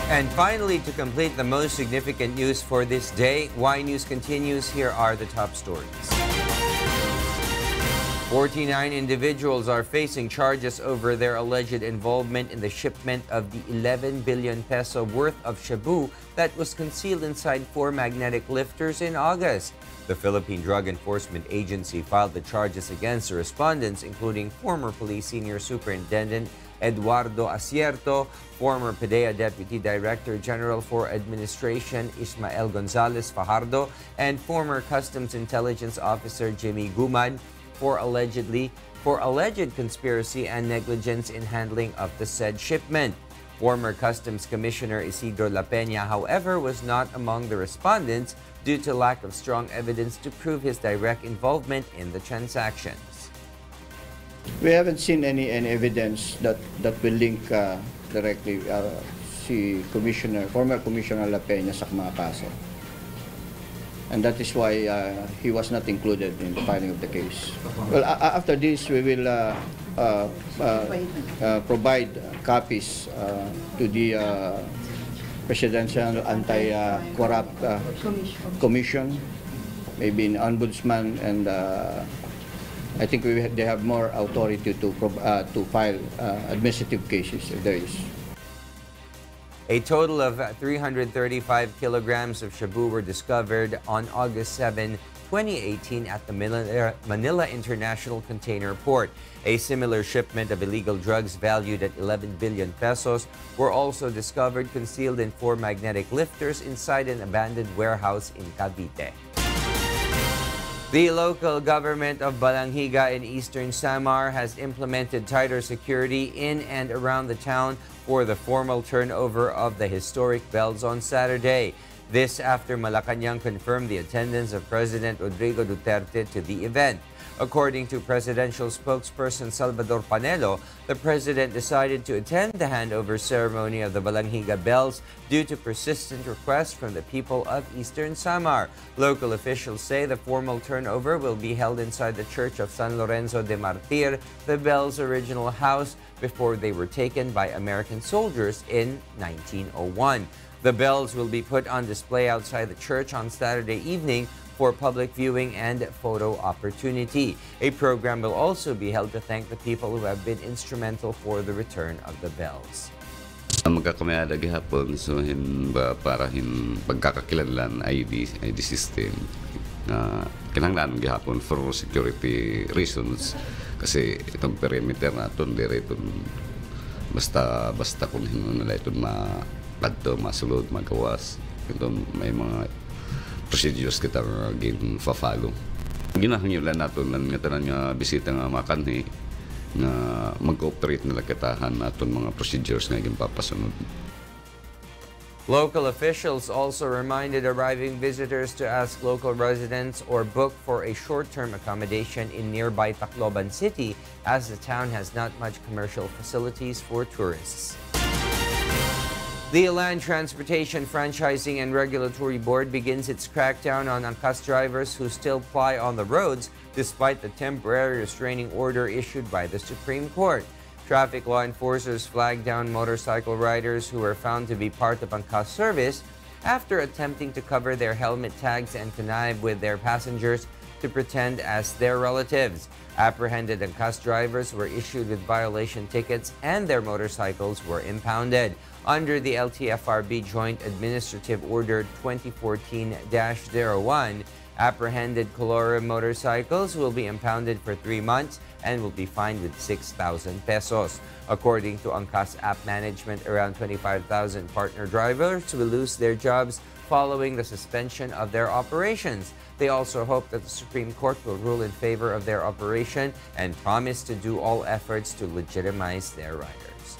And finally, to complete the most significant news for this day, Y News continues. Here are the top stories. 49 individuals are facing charges over their alleged involvement in the shipment of the 11 billion peso worth of SHABU that was concealed inside 4 magnetic lifters in August. The Philippine Drug Enforcement Agency filed the charges against the respondents, including former Police Senior Superintendent Eduardo Acierto, former PDEA Deputy Director General for Administration Ismael Gonzalez Fajardo, and former Customs Intelligence Officer Jimmy Gumad for alleged conspiracy and negligence in handling of the said shipment. Former Customs Commissioner Chief Lapeña, however, was not among the respondents due to lack of strong evidence to prove his direct involvement in the transactions. We haven't seen any evidence that will link directly si former Commissioner Lapeña sa mga kaso. And that is why he was not included in the filing of the case. Well, after this, we will provide copies to the Presidential Anti-Corrupt Commission, maybe an ombudsman, and I think they have more authority to file administrative cases if there is. A total of 335 kilograms of SHABU were discovered on August 7, 2018 at the Manila International Container Port. A similar shipment of illegal drugs valued at 11 billion pesos were also discovered concealed in 4 magnetic lifters inside an abandoned warehouse in Cavite. The local government of Balangiga in eastern Samar has implemented tighter security in and around the town for the formal turnover of the historic bells on Saturday. This after Malacanang confirmed the attendance of President Rodrigo Duterte to the event. According to presidential spokesperson Salvador Panelo, the president decided to attend the handover ceremony of the Balangiga Bells due to persistent requests from the people of eastern Samar. Local officials say the formal turnover will be held inside the Church of San Lorenzo de Martir, the Bells' original house, before they were taken by American soldiers in 1901. The bells will be put on display outside the church on Saturday evening for public viewing and photo opportunity. A program will also be held to thank the people who have been instrumental for the return of the bells. Magkakamayada gihapon so para pagkakakilanlan ID system na kinahanglan gihapon for security reasons kasi itong perimeter naton dire itong basta kung hindi nila itong padto masulod magawas itong may mga procedures kita gin-follow. Ginahangyolan natin nga tanan nga bisita nga makanhi nga mag-operate nila kitahan natin mga procedures nga ginpapasunod. Local officials also reminded arriving visitors to ask local residents or book for a short-term accommodation in nearby Tacloban City, as the town has not much commercial facilities for tourists. The Land Transportation Franchising and Regulatory Board begins its crackdown on Angkas drivers who still ply on the roads despite the temporary restraining order issued by the Supreme Court. Traffic law enforcers flagged down motorcycle riders who were found to be part of Angkas service after attempting to cover their helmet tags and connive with their passengers to pretend as their relatives. Apprehended Angkas drivers were issued with violation tickets and their motorcycles were impounded. Under the LTFRB Joint Administrative Order 2014-01, apprehended Colora motorcycles will be impounded for 3 months and will be fined with 6,000 pesos. According to Angkas App Management, around 25,000 partner drivers will lose their jobs following the suspension of their operations. They also hope that the Supreme Court will rule in favor of their operation and promise to do all efforts to legitimize their riders.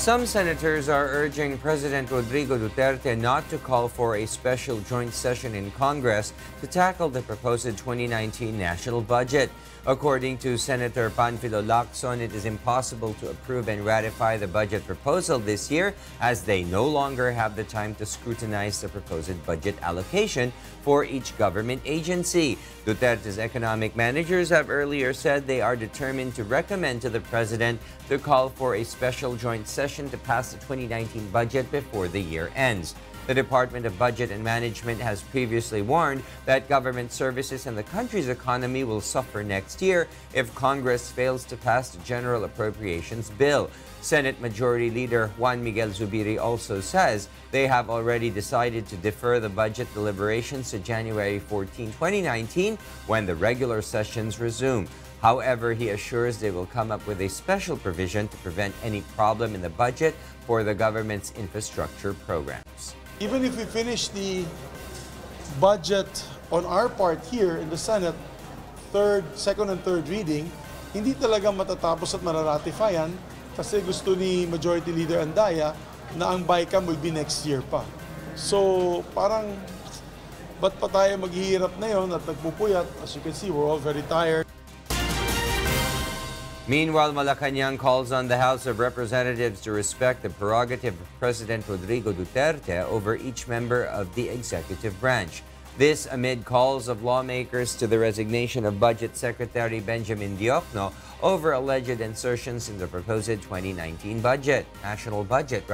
Some senators are urging President Rodrigo Duterte not to call for a special joint session in Congress to tackle the proposed 2019 national budget. According to Senator Panfilo Lacson, it is impossible to approve and ratify the budget proposal this year as they no longer have the time to scrutinize the proposed budget allocation for each government agency. Duterte's economic managers have earlier said they are determined to recommend to the president to call for a special joint session session to pass the 2019 budget before the year ends. The Department of Budget and Management has previously warned that government services and the country's economy will suffer next year if Congress fails to pass the General Appropriations Bill. Senate Majority Leader Juan Miguel Zubiri also says they have already decided to defer the budget deliberations to January 14, 2019, when the regular sessions resume. However, he assures they will come up with a special provision to prevent any problem in the budget for the government's infrastructure programs. Even if we finish the budget on our part here in the Senate, second and third reading, hindi talaga matatapos at mararatify yan kasi gusto ni Majority Leader Andaya na ang BICAM will be next year pa. So parang ba't pa tayo maghihirap na yun at nagpupuyat? As you can see, we're all very tired. Meanwhile, Malacanang calls on the House of Representatives to respect the prerogative of President Rodrigo Duterte over each member of the executive branch. This amid calls of lawmakers to the resignation of Budget Secretary Benjamin Diokno over alleged insertions in the proposed 2019 national budget.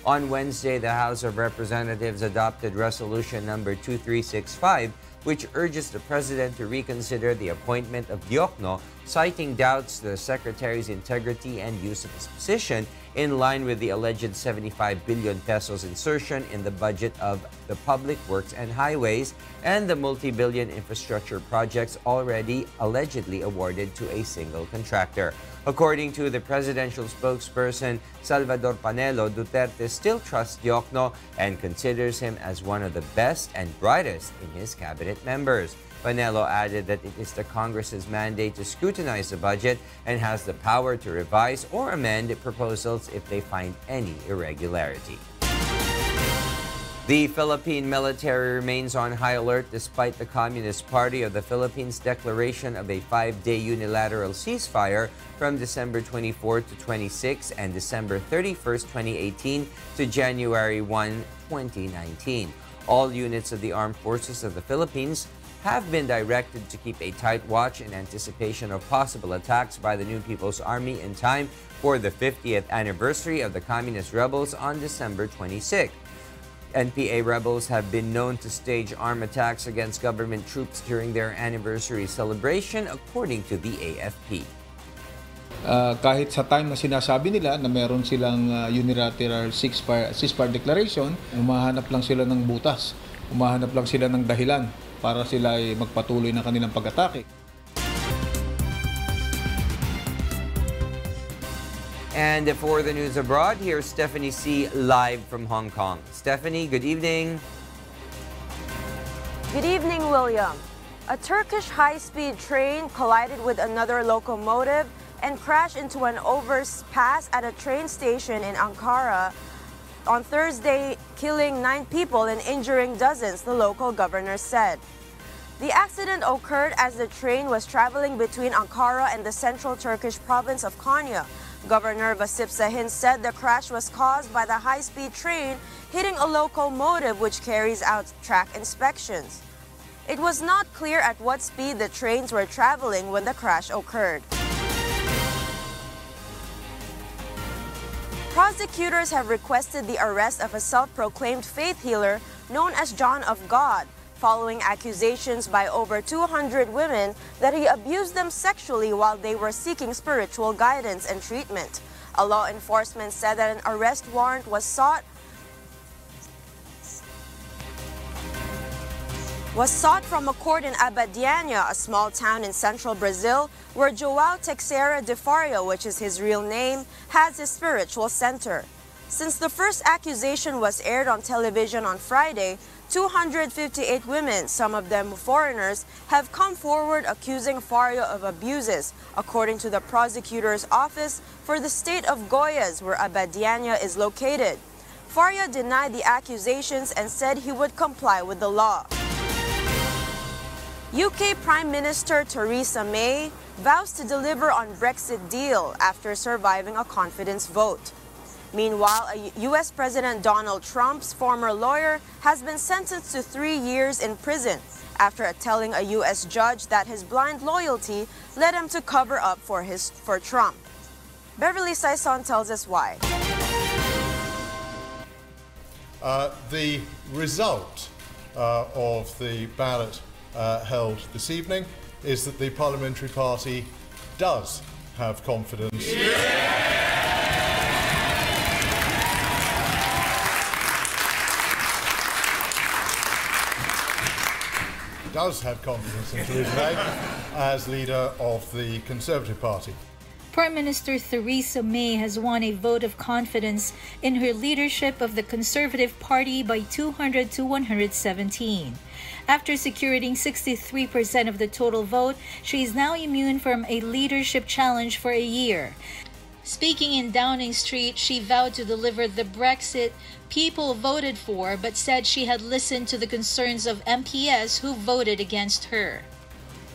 On Wednesday, the House of Representatives adopted Resolution number 2365, which urges the President to reconsider the appointment of Diokno, citing doubts to the Secretary's integrity and use of his position in line with the alleged 75 billion pesos insertion in the budget of the Public Works and Highways and the multi-billion infrastructure projects already allegedly awarded to a single contractor. According to the presidential spokesperson Salvador Panelo, Duterte still trusts Diokno and considers him as one of the best and brightest in his cabinet members. Panelo added that it is the Congress's mandate to scrutinize the budget and has the power to revise or amend proposals if they find any irregularity. The Philippine military remains on high alert despite the Communist Party of the Philippines' declaration of a 5-day unilateral ceasefire from December 24 to 26 and December 31, 2018 to January 1, 2019. All units of the Armed Forces of the Philippines have been directed to keep a tight watch in anticipation of possible attacks by the New People's Army in time for the 50th anniversary of the Communist rebels on December 26. NPA rebels have been known to stage armed attacks against government troops during their anniversary celebration, according to the AFP. Kahit sa time na sinasabi nila na meron silang unilateral ceasefire declaration, umahanap lang sila ng butas, umahanap lang sila ng dahilan para sila ay magpatuloy ng kanilang pag-atake. And for the news abroad, here's Stephanie C. live from Hong Kong. Stephanie, good evening. Good evening, William. A Turkish high-speed train collided with another locomotive and crashed into an overpass at a train station in Ankara on Thursday, killing 9 people and injuring dozens, the local governor said. The accident occurred as the train was traveling between Ankara and the central Turkish province of Konya. Governor Vasip Sahin said the crash was caused by the high-speed train hitting a locomotive which carries out track inspections. It was not clear at what speed the trains were traveling when the crash occurred. Prosecutors have requested the arrest of a self-proclaimed faith healer known as John of God, following accusations by over 200 women that he abused them sexually while they were seeking spiritual guidance and treatment. A law enforcement said that an arrest warrant was sought from a court in Abadiânia, a small town in central Brazil, where João Teixeira de Faria, which is his real name, has his spiritual center. Since the first accusation was aired on television on Friday, 258 women, some of them foreigners, have come forward accusing Faria of abuses, according to the prosecutor's office for the state of Goiás, where Abadiânia is located. Faria denied the accusations and said he would comply with the law. UK Prime Minister Theresa May vows to deliver on Brexit deal after surviving a confidence vote. Meanwhile, U.S. President Donald Trump's former lawyer has been sentenced to 3 years in prison after telling a U.S. judge that his blind loyalty led him to cover up for Trump. Beverly Saison tells us why. The result of the ballot held this evening is that the Parliamentary Party does have confidence. Does have confidence in Theresa May as leader of the Conservative Party. Prime Minister Theresa May has won a vote of confidence in her leadership of the Conservative Party by 200 to 117. After securing 63% of the total vote, she is now immune from a leadership challenge for a year. Speaking in Downing Street, she vowed to deliver the Brexit people voted for, but said she had listened to the concerns of MPs who voted against her.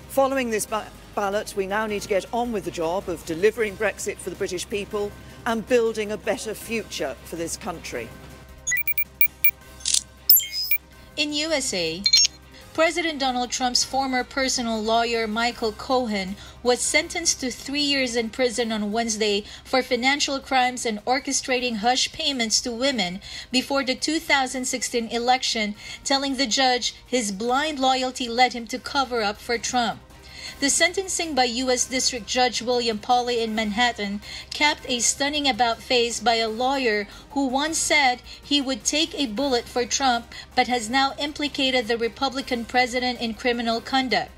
Following this ballot, we now need to get on with the job of delivering Brexit for the British people and building a better future for this country. In USA, President Donald Trump's former personal lawyer Michael Cohen was sentenced to 3 years in prison on Wednesday for financial crimes and orchestrating hush payments to women before the 2016 election, telling the judge his blind loyalty led him to cover up for Trump. The sentencing by U.S. District Judge William Pauley in Manhattan capped a stunning about-face by a lawyer who once said he would take a bullet for Trump but has now implicated the Republican president in criminal conduct.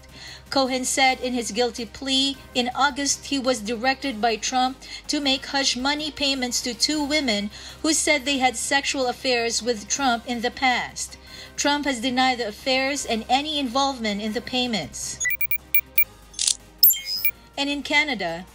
Cohen said in his guilty plea in August he was directed by Trump to make hush money payments to 2 women who said they had sexual affairs with Trump in the past. Trump has denied the affairs and any involvement in the payments. And in Canada,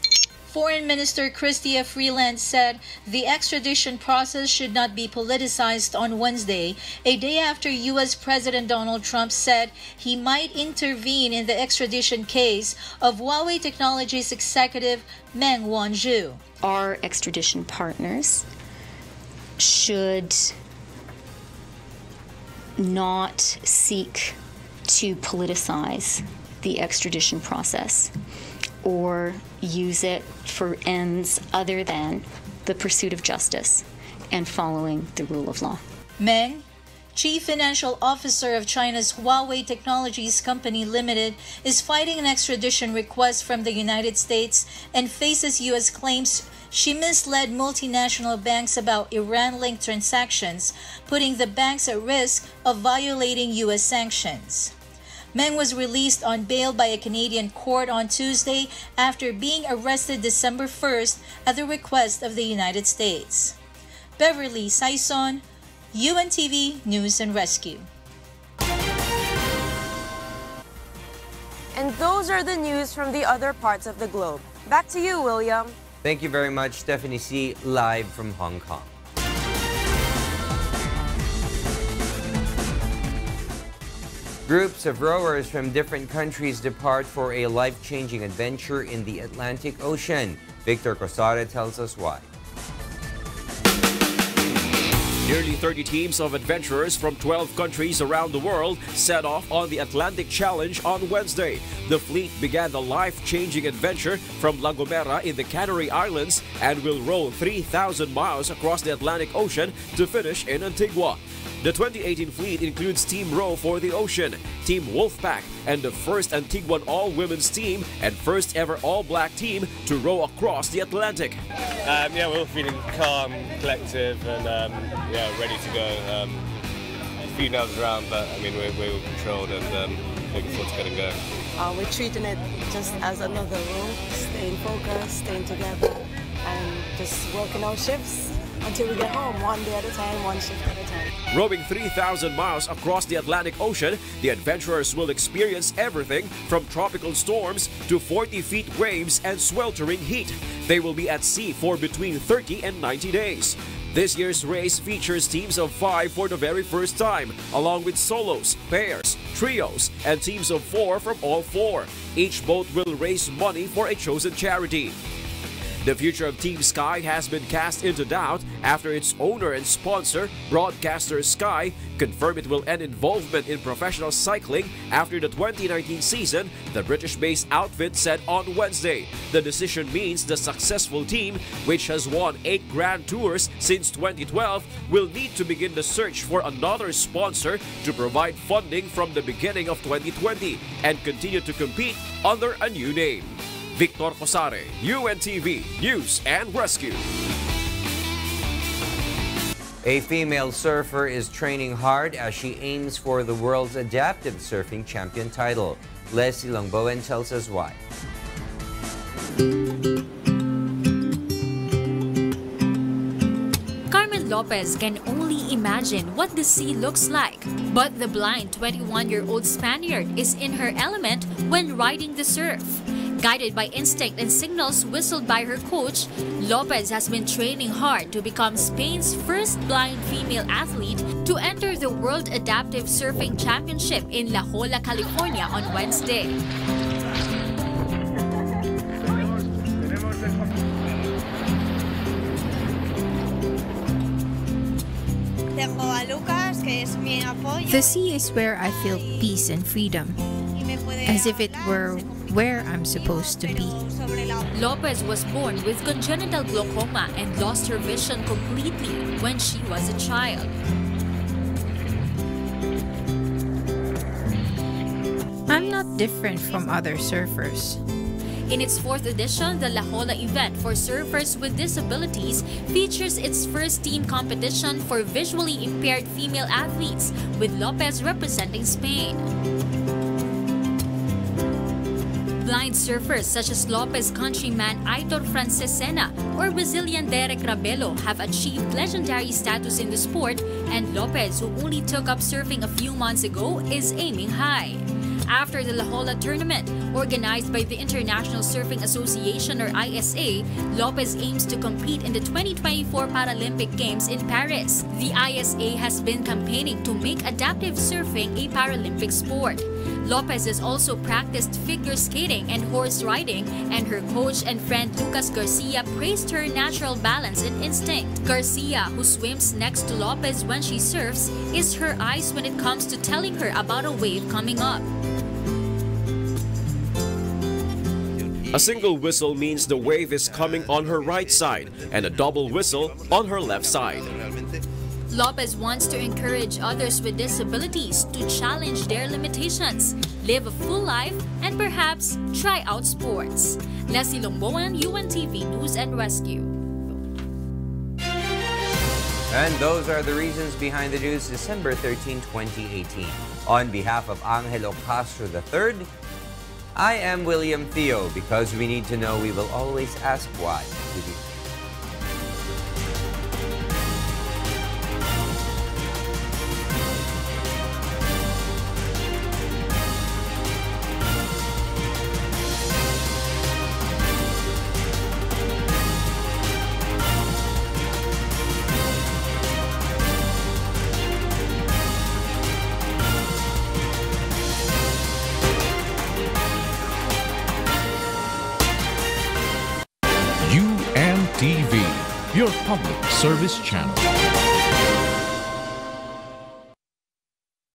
Foreign Minister Chrystia Freeland said the extradition process should not be politicized on Wednesday, a day after U.S. President Donald Trump said he might intervene in the extradition case of Huawei Technologies executive Meng Wanzhou. Our extradition partners should not seek to politicize the extradition process or use it for ends other than the pursuit of justice and following the rule of law. Meng, Chief Financial Officer of China's Huawei Technologies Company Limited, is fighting an extradition request from the United States and faces U.S. claims she misled multinational banks about Iran-linked transactions, putting the banks at risk of violating U.S. sanctions. Meng was released on bail by a Canadian court on Tuesday after being arrested December 1st at the request of the United States. Beverly Saison, UNTV News and Rescue. And those are the news from the other parts of the globe. Back to you, William. Thank you very much, Stephanie C., live from Hong Kong. Groups of rowers from different countries depart for a life-changing adventure in the Atlantic Ocean. Victor Cosare tells us why. Nearly 30 teams of adventurers from 12 countries around the world set off on the Atlantic Challenge on Wednesday. The fleet began the life-changing adventure from La Gomera in the Canary Islands and will row 3,000 miles across the Atlantic Ocean to finish in Antigua. The 2018 fleet includes Team Row for the Ocean, Team Wolfpack, and the first Antiguan all-women's team and first ever all-black team to row across the Atlantic. Yeah, we're all feeling calm, collective, and ready to go. A few nerves around, but I mean we're controlled and looking forward to getting going. We're treating it just as another row, staying focused, staying together, and just working our shifts until we get home, one day at a time, one shift at a time. Rowing 3,000 miles across the Atlantic Ocean, the adventurers will experience everything from tropical storms to 40-feet waves and sweltering heat. They will be at sea for between 30 and 90 days. This year's race features teams of 5 for the very first time, along with solos, pairs, trios, and teams of 4 from all 4. Each boat will raise money for a chosen charity. The future of Team Sky has been cast into doubt after its owner and sponsor, broadcaster Sky, confirmed it will end involvement in professional cycling after the 2019 season, the British-based outfit said on Wednesday. The decision means the successful team, which has won 8 Grand Tours since 2012, will need to begin the search for another sponsor to provide funding from the beginning of 2020 and continue to compete under a new name. Victor Cosare, UNTV News and Rescue. A female surfer is training hard as she aims for the world's adaptive surfing champion title. Leslie Longbowen tells us why. Lopez can only imagine what the sea looks like. But the blind 21-year-old Spaniard is in her element when riding the surf. Guided by instinct and signals whistled by her coach, Lopez has been training hard to become Spain's first blind female athlete to enter the World Adaptive Surfing Championship in La Jolla, California on Wednesday. The sea is where I feel peace and freedom, as if it were where I'm supposed to be. Lopez was born with congenital glaucoma and lost her vision completely when she was a child. I'm not different from other surfers. In its 4th edition, the La Jolla event for surfers with disabilities features its first team competition for visually impaired female athletes, with Lopez representing Spain. Blind surfers such as Lopez countryman Aitor Francesena or Brazilian Derek Rabelo have achieved legendary status in the sport, and Lopez, who only took up surfing a few months ago, is aiming high. After the La Jolla tournament, organized by the International Surfing Association or ISA, Lopez aims to compete in the 2024 Paralympic Games in Paris. The ISA has been campaigning to make adaptive surfing a Paralympic sport. Lopez has also practiced figure skating and horse riding, and her coach and friend Lucas Garcia praised her natural balance and instinct. Garcia, who swims next to Lopez when she surfs, is her eyes when it comes to telling her about a wave coming up. A single whistle means the wave is coming on her right side and a double whistle on her left side. Lopez wants to encourage others with disabilities to challenge their limitations, live a full life, and perhaps try out sports. Leslie Longbowen, UNTV News and Rescue. And those are the reasons behind the news December 13, 2018. On behalf of Angelo Castro III, I am William Thio. Because we need to know, we will always ask why. UNTV, your public service channel.